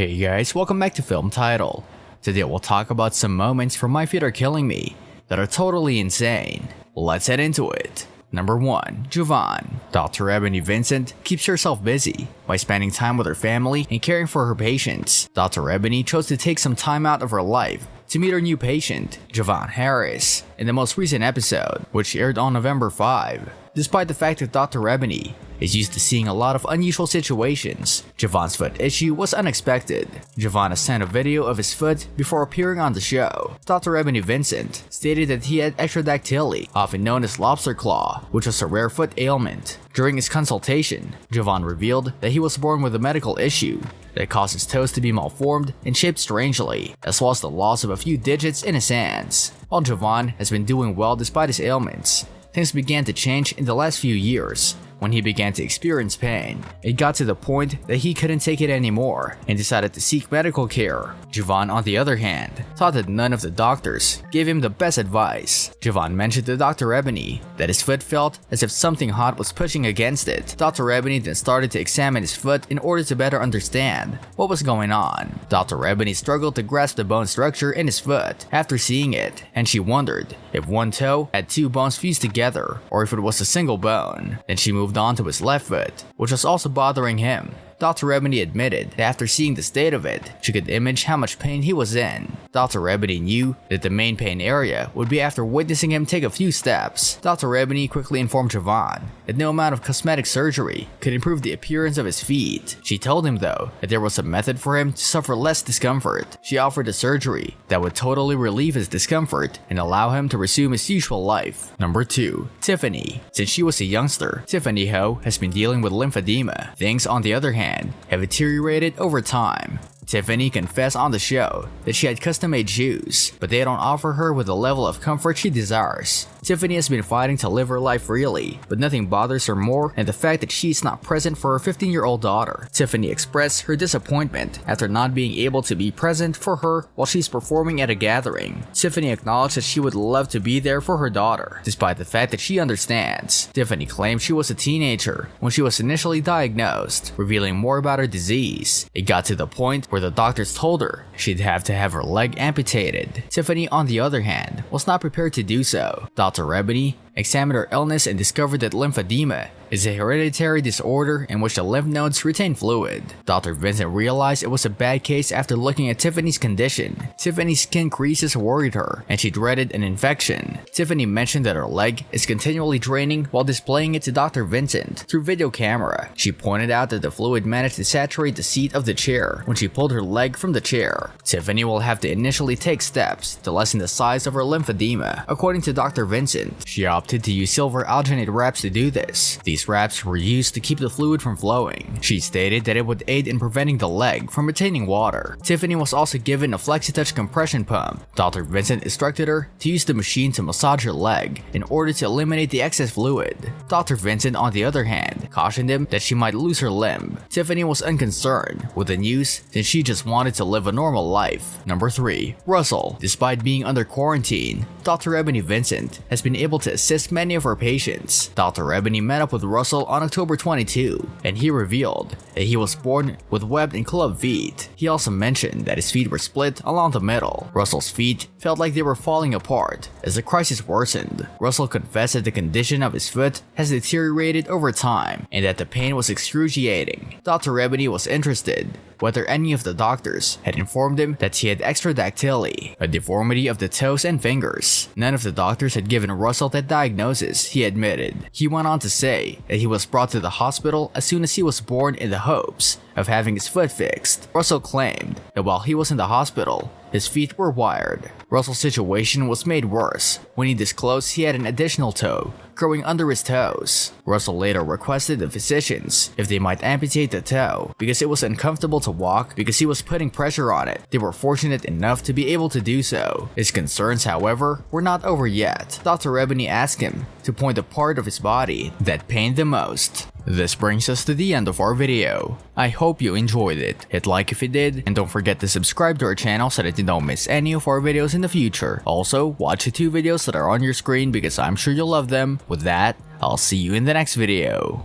Hey guys, welcome back to Film Title. Today we'll talk about some moments from My Feet Are Killing Me that are totally insane. Let's head into it. Number 1. Jovan. Dr. Ebony Vincent keeps herself busy by spending time with her family and caring for her patients. Dr. Ebony chose to take some time out of her life to meet her new patient, Jovan Harris, in the most recent episode, which aired on November 5. Despite the fact that Dr. Ebony is used to seeing a lot of unusual situations, Jovan's foot issue was unexpected. Jovan has sent a video of his foot before appearing on the show. Dr. Ebony Vincent stated that he had ectrodactyly, often known as lobster claw, which was a rare foot ailment. During his consultation, Jovan revealed that he was born with a medical issue that caused his toes to be malformed and shaped strangely, as well as the loss of a few digits in his hands. While Jovan has been doing well despite his ailments, things began to change in the last few years when he began to experience pain. It got to the point that he couldn't take it anymore and decided to seek medical care. Jovan, on the other hand, thought that none of the doctors gave him the best advice. Jovan mentioned to Dr. Ebony that his foot felt as if something hot was pushing against it. Dr. Ebony then started to examine his foot in order to better understand what was going on. Dr. Ebony struggled to grasp the bone structure in his foot after seeing it, and she wondered if one toe had two bones fused together or if it was a single bone. Then she moved on to his left foot, which was also bothering him. Dr. Ebony admitted that after seeing the state of it, she could imagine how much pain he was in. Dr. Ebony knew that the main pain area would be after witnessing him take a few steps. Dr. Ebony quickly informed Jovan that no amount of cosmetic surgery could improve the appearance of his feet. She told him though that there was a method for him to suffer less discomfort. She offered a surgery that would totally relieve his discomfort and allow him to resume his usual life. Number 2. Tiffany. Since she was a youngster, Tiffany Ho has been dealing with lymphedema. Things, on the other hand, have deteriorated over time. Tiffany confessed on the show that she had custom-made shoes, but they don't offer her with the level of comfort she desires. Tiffany has been fighting to live her life freely, but nothing bothers her more than the fact that she's not present for her 15-year-old daughter. Tiffany expressed her disappointment after not being able to be present for her while she's performing at a gathering. Tiffany acknowledged that she would love to be there for her daughter, despite the fact that she understands. Tiffany claimed she was a teenager when she was initially diagnosed, revealing more about her disease. It got to the point where the doctors told her she'd have to have her leg amputated. Tiffany, on the other hand, was not prepared to do so. Dr. Ebony examined her illness and discovered that lymphedema is a hereditary disorder in which the lymph nodes retain fluid. Dr. Vincent realized it was a bad case after looking at Tiffany's condition. Tiffany's skin creases worried her, and she dreaded an infection. Tiffany mentioned that her leg is continually draining while displaying it to Dr. Vincent through video camera. She pointed out that the fluid managed to saturate the seat of the chair when she pulled her leg from the chair. Tiffany will have to initially take steps to lessen the size of her lymphedema. According to Dr. Vincent, she opted to use silver alginate wraps to do this. These wraps were used to keep the fluid from flowing. She stated that it would aid in preventing the leg from retaining water. Tiffany was also given a FlexiTouch compression pump. Dr. Vincent instructed her to use the machine to massage her leg in order to eliminate the excess fluid. Dr. Vincent, on the other hand, cautioned him that she might lose her limb. Tiffany was unconcerned with the news since she just wanted to live a normal life. Number 3. Russell. Despite being under quarantine, Dr. Ebony Vincent has been able to assist many of her patients. Dr. Ebony met up with Russell on October 22, and he revealed that he was born with webbed and clubbed feet. He also mentioned that his feet were split along the middle. Russell's feet felt like they were falling apart as the crisis worsened. Russell confessed that the condition of his foot has deteriorated over time and that the pain was excruciating. Dr. Ebony was interested whether any of the doctors had informed him that he had ectrodactyly, a deformity of the toes and fingers. None of the doctors had given Russell that diagnosis, he admitted. He went on to say that he was brought to the hospital as soon as he was born in the hopes of having his foot fixed. Russell claimed that while he was in the hospital, his feet were wired. Russell's situation was made worse when he disclosed he had an additional toe growing under his toes. Russell later requested the physicians if they might amputate the toe because it was uncomfortable to walk because he was putting pressure on it. They were fortunate enough to be able to do so. His concerns, however, were not over yet. Dr. Ebony asked him to point the part of his body that pained the most. This brings us to the end of our video. I hope you enjoyed it. Hit like if you did, and don't forget to subscribe to our channel so that you don't miss any of our videos in the future. Also, watch the 2 videos that are on your screen because I'm sure you'll love them. With that, I'll see you in the next video.